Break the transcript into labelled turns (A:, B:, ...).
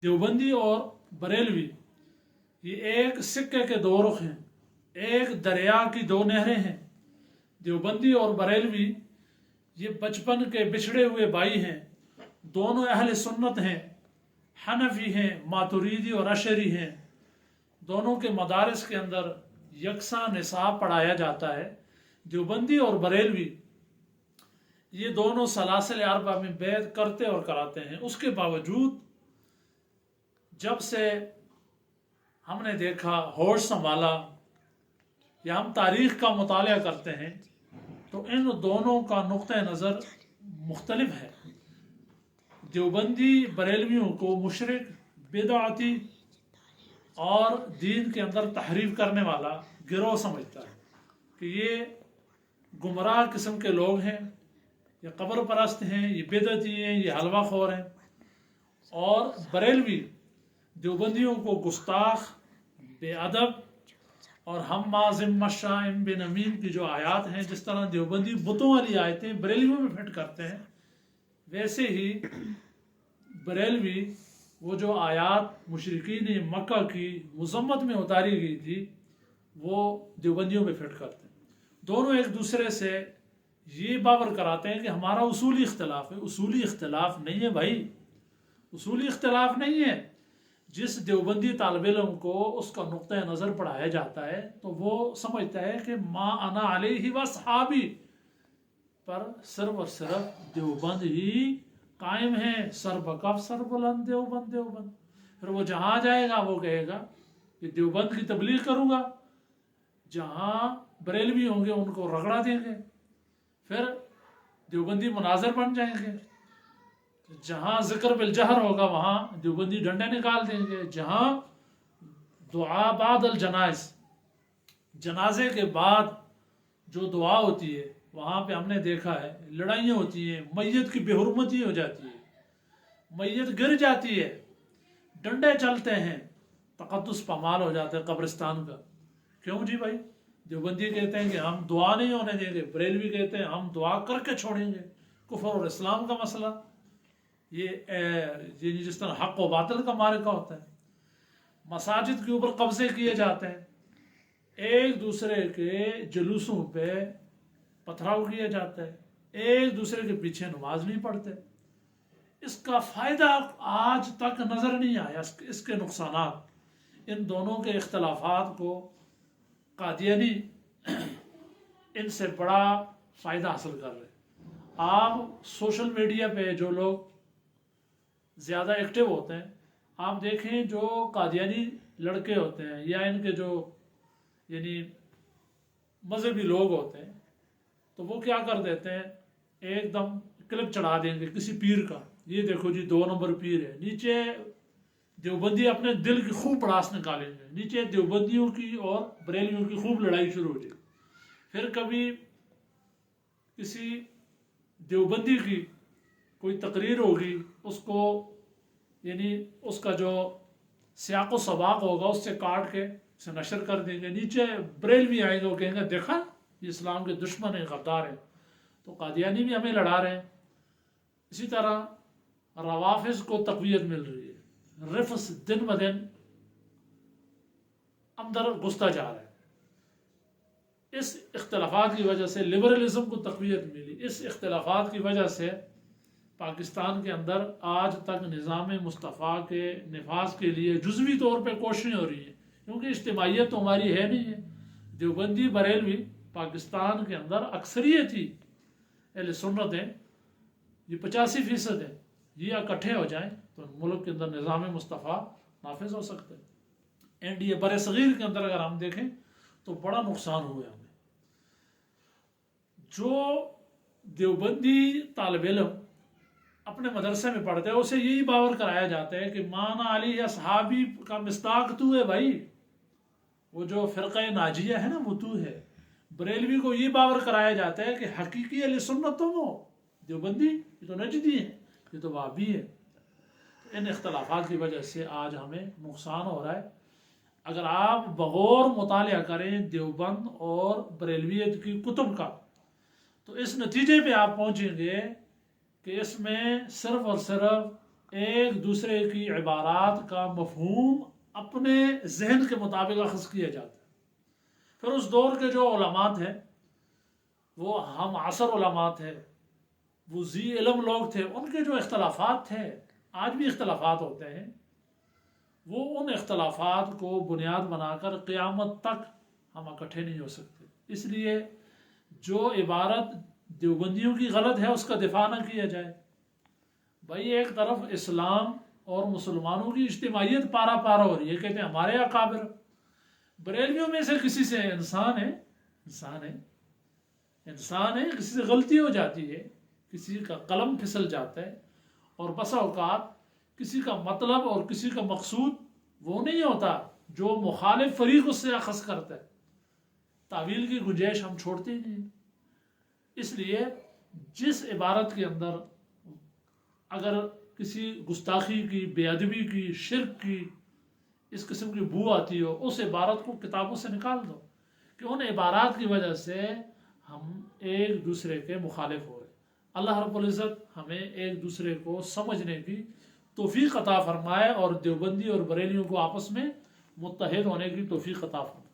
A: دیوبندی اور بریلوی یہ ایک سکے کے دو رخ ہیں، ایک دریا کی دو نہریں ہیں۔ دیوبندی اور بریلوی یہ بچپن کے بچھڑے ہوئے بھائی ہیں، دونوں اہل سنت ہیں، حنفی ہیں، ماتریدی اور اشعری ہیں۔ دونوں کے مدارس کے اندر یکساں نصاب پڑھایا جاتا ہے۔ دیوبندی اور بریلوی یہ دونوں سلاسل اربعہ میں بیعت کرتے اور کراتے ہیں۔ اس کے باوجود جب سے ہم نے دیکھا، ہوش سنبھالا یا ہم تاریخ کا مطالعہ کرتے ہیں تو ان دونوں کا نقطہ نظر مختلف ہے۔ دیوبندی بریلویوں کو مشرک، بدعتی اور دین کے اندر تحریف کرنے والا گروہ سمجھتا ہے کہ یہ گمراہ قسم کے لوگ ہیں، یہ قبر پرست ہیں، یہ بدعتی ہیں، یہ حلوہ خور ہیں۔ اور بریلوی دیوبندیوں کو گستاخ، بے ادب اور ہم ذم الشائم بن امین کی جو آیات ہیں، جس طرح دیوبندی بتوں والی آیتیں بریلویوں میں فٹ کرتے ہیں، ویسے ہی بریلوی وہ جو آیات مشرکین مکہ کی مذمت میں اتاری گئی تھی وہ دیوبندیوں میں فٹ کرتے ہیں۔ دونوں ایک دوسرے سے یہ باور کراتے ہیں کہ ہمارا اصولی اختلاف ہے۔ اصولی اختلاف نہیں ہے بھائی، اصولی اختلاف نہیں ہے۔ جس دیوبندی طالب علم کو اس کا نقطہ نظر پڑھایا جاتا ہے تو وہ سمجھتا ہے کہ ما انا علیہ واصحابی پر صرف اور صرف دیوبند ہی قائم ہے، سر بکف سر بلند دیوبند دیوبند۔ پھر وہ جہاں جائے گا وہ کہے گا کہ دیوبند کی تبلیغ کروں گا، جہاں بریلوی ہوں گے ان کو رگڑا دیں گے، پھر دیوبندی مناظر بن جائیں گے، جہاں ذکر بالجہر ہوگا وہاں دیوبندی ڈنڈے نکال دیں گے، جہاں دعا بعد الجنائز، جنازے کے بعد جو دعا ہوتی ہے وہاں پہ ہم نے دیکھا ہے لڑائیاں ہوتی ہیں، میت کی بے حرمتی ہو جاتی ہے، میت گر جاتی ہے، ڈنڈے چلتے ہیں، تقدس پامال ہو جاتا ہے قبرستان کا۔ کیوں جی بھائی؟ دیوبندی کہتے ہیں کہ ہم دعا نہیں ہونے دیں گے، بریلوی کہتے ہیں ہم دعا کر کے چھوڑیں گے۔ کفر اور اسلام کا مسئلہ یہ جس طرح حق و باطل کا معرکہ ہوتا ہے۔ مساجد کے اوپر قبضے کیے جاتے ہیں، ایک دوسرے کے جلوسوں پہ پتھراؤ کیا جاتا ہے، ایک دوسرے کے پیچھے نماز نہیں پڑھتے۔ اس کا فائدہ آج تک نظر نہیں آیا، اس کے نقصانات۔ ان دونوں کے اختلافات کو قادیانی ان سے بڑا فائدہ حاصل کر رہے ہیں۔ آپ سوشل میڈیا پہ جو لوگ زیادہ ایکٹیو ہوتے ہیں، آپ دیکھیں جو قادیانی لڑکے ہوتے ہیں یا ان کے جو یعنی مذہبی لوگ ہوتے ہیں تو وہ کیا کر دیتے ہیں، ایک دم کلپ چڑھا دیں گے کسی پیر کا، یہ دیکھو جی 2 نمبر پیر ہے، نیچے دیوبندی اپنے دل کی خوب پڑاس نکالیں گے، نیچے دیوبندیوں کی اور بریلویوں کی خوب لڑائی شروع ہو جائے گی۔ پھر کبھی کسی دیوبندی کی کوئی تقریر ہوگی، اس کو یعنی اس کا جو سیاق و سباق ہوگا اس سے کاٹ کے اسے نشر کر دیں گے، نیچے بریلوی آئیں گے، وہ کہیں گے دیکھا یہ اسلام کے دشمن ہیں، غدار ہیں۔ تو قادیانی بھی ہمیں لڑا رہے ہیں۔ اسی طرح روافض کو تقویت مل رہی ہے، رفض دن بدن اندر گھستا جا رہا ہے۔ اس اختلافات کی وجہ سے لبرلزم کو تقویت ملی، اس اختلافات کی وجہ سے پاکستان کے اندر آج تک نظام مصطفیٰ کے نفاذ کے لیے جزوی طور پہ کوششیں ہو رہی ہیں، کیونکہ اجتماعیت تو ہماری ہے نہیں ہے۔ دیوبندی بریلوی پاکستان کے اندر اکثریت ہی اہل سنت ہیں، یہ 85% ہیں، یہ اکٹھے ہو جائیں تو ملک کے اندر نظام مصطفیٰ نافذ ہو سکتے ہیں۔ انڈیا بر صغیر کے اندر اگر ہم دیکھیں تو بڑا نقصان ہوا ہمیں۔ جو دیوبندی طالب علم اپنے مدرسے میں پڑھتے ہیں اسے یہی باور کرایا جاتا ہے کہ مانا علی اصحابی کا مصداق تو ہے بھائی، وہ جو فرقہ ناجیہ ہے نا وہ تو ہے۔ بریلوی کو یہ باور کرایا جاتا ہے کہ حقیقی اہل سنت تو وہ دیوبندی، یہ تو نجدی ہے، یہ تو وہابی ہے۔ ان اختلافات کی وجہ سے آج ہمیں نقصان ہو رہا ہے۔ اگر آپ بغور مطالعہ کریں دیوبند اور بریلویت کی کتب کا تو اس نتیجے پہ آپ پہنچیں گے کہ اس میں صرف اور صرف ایک دوسرے کی عبارات کا مفہوم اپنے ذہن کے مطابق اخذ کیا جاتا ہے۔ پھر اس دور کے جو علماء تھے، وہ ہم عصر علماء تھے، وہ ذی علم لوگ تھے، ان کے جو اختلافات تھے، آج بھی اختلافات ہوتے ہیں، وہ ان اختلافات کو بنیاد بنا کر قیامت تک ہم اکٹھے نہیں ہو سکتے۔ اس لیے جو عبارت دیوبندیوں کی غلط ہے اس کا دفاع نہ کیا جائے۔ بھائی ایک طرف اسلام اور مسلمانوں کی اجتماعیت پارا پارا ہو رہی ہے، کہتے ہیں ہمارے اکابر، بریلویوں میں سے کسی سے انسان ہے، کسی سے غلطی ہو جاتی ہے، کسی کا قلم پھسل جاتا ہے، اور بسا اوقات کسی کا مطلب اور کسی کا مقصود وہ نہیں ہوتا جو مخالف فریق اس سے اخذ کرتا ہے، تعویل کی گنجائش ہم چھوڑتے ہی نہیں۔ اس لیے جس عبارت کے اندر اگر کسی گستاخی کی، بے ادبی کی، شرک کی، اس قسم کی بو آتی ہو، اس عبارت کو کتابوں سے نکال دو، کہ ان عبارات کی وجہ سے ہم ایک دوسرے کے مخالف ہو رہے۔ اللہ رب العزت ہمیں ایک دوسرے کو سمجھنے کی توفیق عطا فرمائے، اور دیوبندی اور بریلیوں کو آپس میں متحد ہونے کی توفیق عطا فرمائے۔